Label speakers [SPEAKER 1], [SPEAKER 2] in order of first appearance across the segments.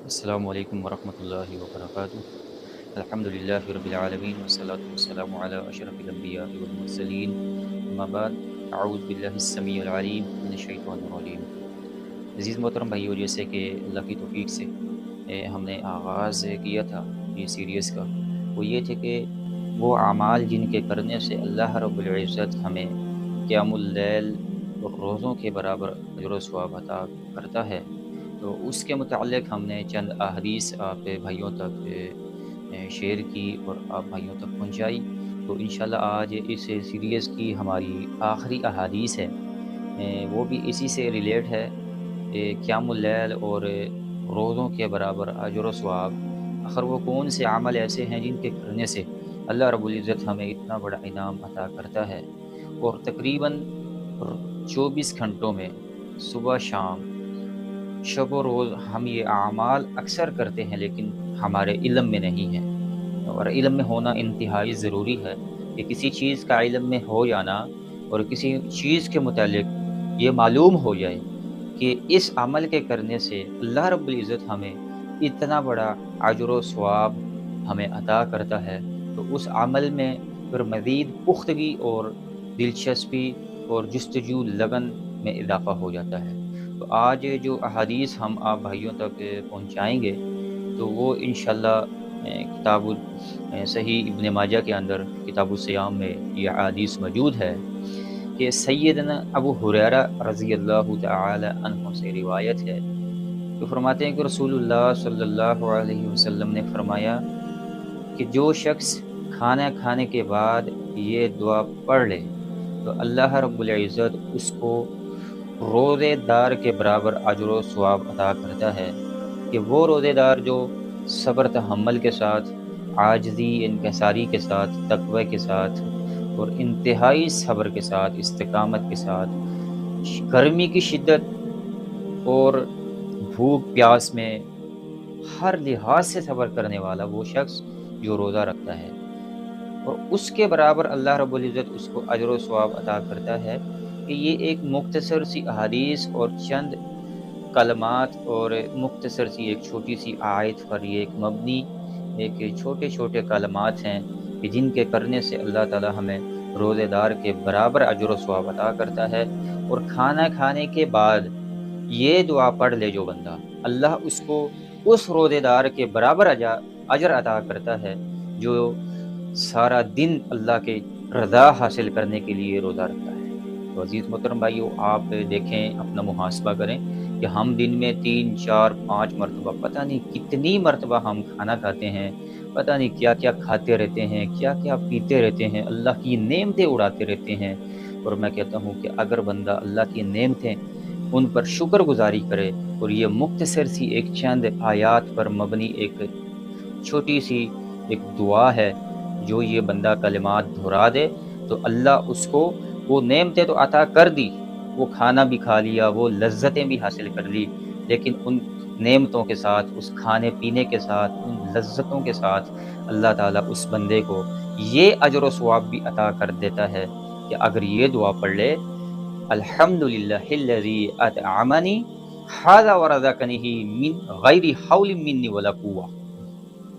[SPEAKER 1] السلام علیکم ورحمۃ اللہ وبرکاتہ۔ الحمدللہ رب العالمین والصلاة والسلام علی اشرف الانبیاء والمرسلین، اما بعد، اعوذ باللہ السمیع العلیم من الشیطان الرجیم۔ عزیز محترم بھائیو، جیسے کہ اللہ کی توفیق سے ہم نے آغاز کیا تھا یہ سیریز کا، وہ یہ تھے کہ وہ اعمال جن کے کرنے سے اللہ رب العزت ہمیں قیام اللیل اور روزوں کے برابر اجر و ثواب عطا کرتا ہے، تو اس کے متعلق ہم نے چند احادیث آپ بھائیوں تک شیئر کی اور آپ بھائیوں تک پہنچائی۔ تو انشاءاللہ آج اس سیریز کی ہماری آخری احادیث ہے، وہ بھی اسی سے ریلیٹ ہے، قیام اللیل اور روزوں کے برابر اجر و ثواب۔ آخر وہ کون سے عمل ایسے ہیں جن کے کرنے سے اللہ رب العزت ہمیں اتنا بڑا انعام عطا کرتا ہے، اور تقریباً 24 گھنٹوں میں صبح شام شب و روز ہم یہ اعمال اکثر کرتے ہیں، لیکن ہمارے علم میں نہیں ہیں۔ اور علم میں ہونا انتہائی ضروری ہے کہ کسی چیز کا علم میں ہو جانا اور کسی چیز کے متعلق یہ معلوم ہو جائے کہ اس عمل کے کرنے سے اللہ رب العزت ہمیں اتنا بڑا اجر و ثواب ہمیں عطا کرتا ہے، تو اس عمل میں پھر مزید پختگی اور دلچسپی اور جستجو لگن میں اضافہ ہو جاتا ہے۔ تو آج جو احادیث ہم آپ بھائیوں تک پہنچائیں گے، تو وہ انشاءاللہ کتاب صحیح ابن ماجہ کے اندر کتاب الصیام میں یہ احادیث موجود ہے کہ سیدنا ابو ہریرہ رضی اللہ تعالی عنہ سے روایت ہے، تو فرماتے ہیں کہ رسول اللہ صلی اللہ علیہ وسلم نے فرمایا کہ جو شخص کھانا کھانے کے بعد یہ دعا پڑھ لے تو اللہ رب العزت اس کو روزے دار کے برابر اجر و ثواب عطا کرتا ہے، کہ وہ روزے دار جو صبر تحمل کے ساتھ، عاجزی انکساری کے ساتھ، تقوی کے ساتھ اور انتہائی صبر کے ساتھ، استقامت کے ساتھ، گرمی کی شدت اور بھوک پیاس میں ہر لحاظ سے صبر کرنے والا وہ شخص جو روزہ رکھتا ہے، اور اس کے برابر اللہ رب العزت اس کو اجر و ثواب عطا کرتا ہے۔ کہ یہ ایک مختصر سی احادیث اور چند کلمات اور مختصر سی ایک چھوٹی سی آیت پر یہ ایک مبنی ایک چھوٹے چھوٹے کلمات ہیں کہ جن کے کرنے سے اللہ تعالی ہمیں روزے دار کے برابر اجر و ثواب عطا کرتا ہے۔ اور کھانا کھانے کے بعد یہ دعا پڑھ لے جو بندہ، اللہ اس کو اس روزے دار کے برابر اجر عطا کرتا ہے جو سارا دن اللہ کے رضا حاصل کرنے کے لیے روزہ رکھتا ہے۔ تو عزیز محترم بھائیو، آپ دیکھیں، اپنا محاسبہ کریں کہ ہم دن میں 3 4 5 مرتبہ، پتہ نہیں کتنی مرتبہ ہم کھانا کھاتے ہیں، پتہ نہیں کیا کیا کھاتے رہتے ہیں، کیا کیا پیتے رہتے ہیں، اللہ کی نعمتیں اڑاتے رہتے ہیں۔ اور میں کہتا ہوں کہ اگر بندہ اللہ کی نعمتیں ان پر شکر گزاری کرے اور یہ مختصر سی ایک چند آیات پر مبنی ایک چھوٹی سی ایک دعا ہے، جو یہ بندہ کلمات دہرا دے تو اللہ اس کو وہ نعمتیں تو عطا کر دی، وہ کھانا بھی کھا لیا، وہ لذتیں بھی حاصل کر لی، لیکن ان نعمتوں کے ساتھ، اس کھانے پینے کے ساتھ، ان لذتوں کے ساتھ اللہ تعالیٰ اس بندے کو یہ اجر و ثواب بھی عطا کر دیتا ہے کہ اگر یہ دعا پڑھ لے، الحمدللہ الذی اطعمنی ھذا ورزقنی من غیر حول منی ولا قوہ۔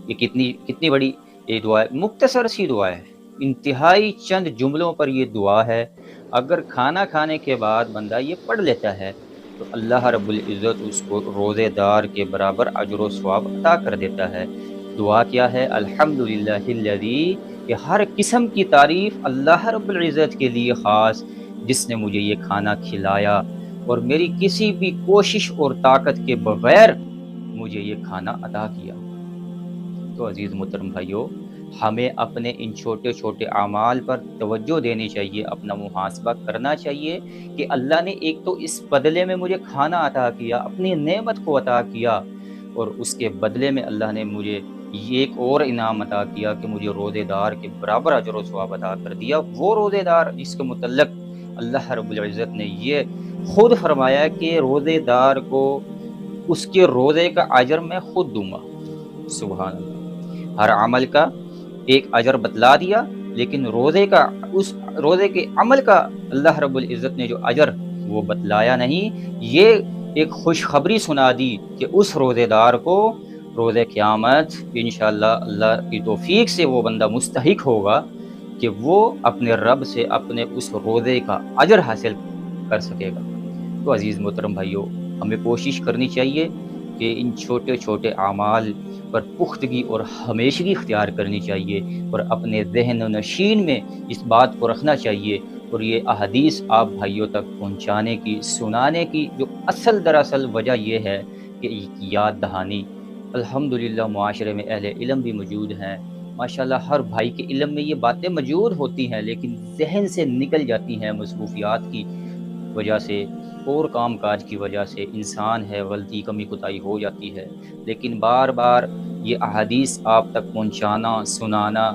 [SPEAKER 1] یہ کتنی بڑی یہ دعا ہے، مختصر سی دعا ہے، انتہائی چند جملوں پر یہ دعا ہے۔ اگر کھانا کھانے کے بعد بندہ یہ پڑھ لیتا ہے تو اللہ رب العزت اس کو روزے دار کے برابر اجر و ثواب عطا کر دیتا ہے۔ دعا کیا ہے؟ الحمدللہ الذی، کہ ہر قسم کی تعریف اللہ رب العزت کے لیے خاص، جس نے مجھے یہ کھانا کھلایا اور میری کسی بھی کوشش اور طاقت کے بغیر مجھے یہ کھانا عطا کیا۔ تو عزیز محترم بھائیو، ہمیں اپنے ان چھوٹے چھوٹے اعمال پر توجہ دینی چاہیے، اپنا محاسبہ کرنا چاہیے کہ اللہ نے ایک تو اس بدلے میں مجھے کھانا عطا کیا، اپنی نعمت کو عطا کیا، اور اس کے بدلے میں اللہ نے مجھے یہ ایک اور انعام عطا کیا کہ مجھے روزے دار کے برابر اجر و ثواب عطا کر دیا۔ وہ روزے دار جس کے متعلق اللہ رب العزت نے یہ خود فرمایا کہ روزے دار کو اس کے روزے کا اجر میں خود دوں گا۔ سبحان اللہ، ہر عمل کا ایک اجر بتلا دیا، لیکن روزے کا، اس روزے کے عمل کا اللہ رب العزت نے جو اجر وہ بتلایا نہیں۔ یہ ایک خوشخبری سنا دی کہ اس روزے دار کو روز قیامت انشاءاللہ اللہ کی توفیق سے وہ بندہ مستحق ہوگا کہ وہ اپنے رب سے اپنے اس روزے کا اجر حاصل کر سکے گا۔ تو عزیز محترم بھائیوں، ہمیں کوشش کرنی چاہیے کہ ان چھوٹے چھوٹے اعمال پر پختگی اور ہمیشگی اختیار کرنی چاہیے، اور اپنے ذہن و نشین میں اس بات کو رکھنا چاہیے، اور یہ احادیث آپ بھائیوں تک پہنچانے کی، سنانے کی جو دراصل وجہ یہ ہے کہ یاد دہانی۔ الحمدللہ معاشرے میں اہل علم بھی موجود ہیں، ماشاءاللہ ہر بھائی کے علم میں یہ باتیں موجود ہوتی ہیں، لیکن ذہن سے نکل جاتی ہیں مصروفیات کی وجہ سے اور کام کاج کی وجہ سے۔ انسان ہے، غلطی کمی کوتاہی ہو جاتی ہے، لیکن بار بار یہ احادیث آپ تک پہنچانا، سنانا،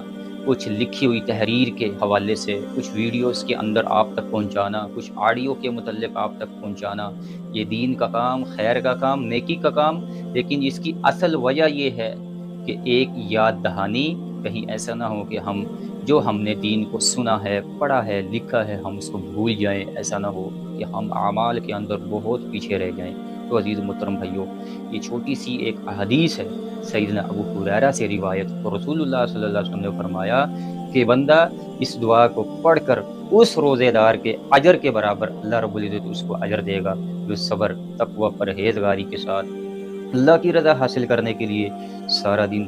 [SPEAKER 1] کچھ لکھی ہوئی تحریر کے حوالے سے، کچھ ویڈیوز کے اندر آپ تک پہنچانا، کچھ آڈیو کے متعلق آپ تک پہنچانا، یہ دین کا کام، خیر کا کام، نیکی کا کام، لیکن اس کی اصل وجہ یہ ہے کہ ایک یاد دہانی، کہیں ایسا نہ ہو کہ جو ہم نے دین کو سنا ہے، پڑھا ہے، لکھا ہے، ہم اس کو بھول جائیں، ایسا نہ ہو کہ ہم اعمال کے اندر بہت پیچھے رہ جائیں۔ تو عزیز محترم بھائیوں، یہ چھوٹی سی ایک احادیث ہے سیدنا ابو ہریرہ سے روایت، اور رسول اللہ صلی اللہ علیہ وسلم نے فرمایا کہ بندہ اس دعا کو پڑھ کر اس روزے دار کے اجر کے برابر اللہ رب العزت اس کو اجر دے گا، جو صبر، تقوی، پرہیزگاری کے ساتھ اللہ کی رضا حاصل کرنے کے لیے سارا دن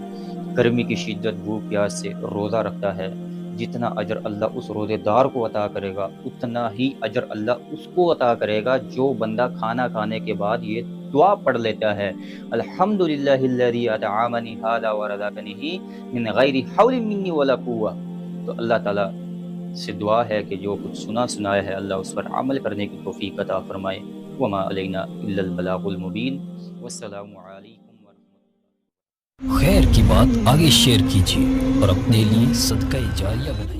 [SPEAKER 1] گرمی کی شدت، بھوک پیاس سے روزہ رکھتا ہے۔ جتنا اجر اللہ اس روزے دار کو عطا کرے گا، اتنا ہی اجر اللہ اس کو عطا کرے گا جو بندہ کھانا کھانے کے بعد یہ دعا پڑھ لیتا ہے، الحمدللہ الذی اطعمنی ھذا ورزقنی من غیر حول منی ولا قوہ۔ تو اللہ تعالیٰ سے دعا ہے کہ جو کچھ سنایا ہے اللہ اس پر عمل کرنے کی توفیق عطا فرمائے۔ وما علینا الا البلاغ المبین۔ والسلام علیکم ورحمۃ اللہ۔
[SPEAKER 2] خیر کی بات آگے شیئر کیجیے اور اپنے لیے صدقہ جاریہ بنائیے۔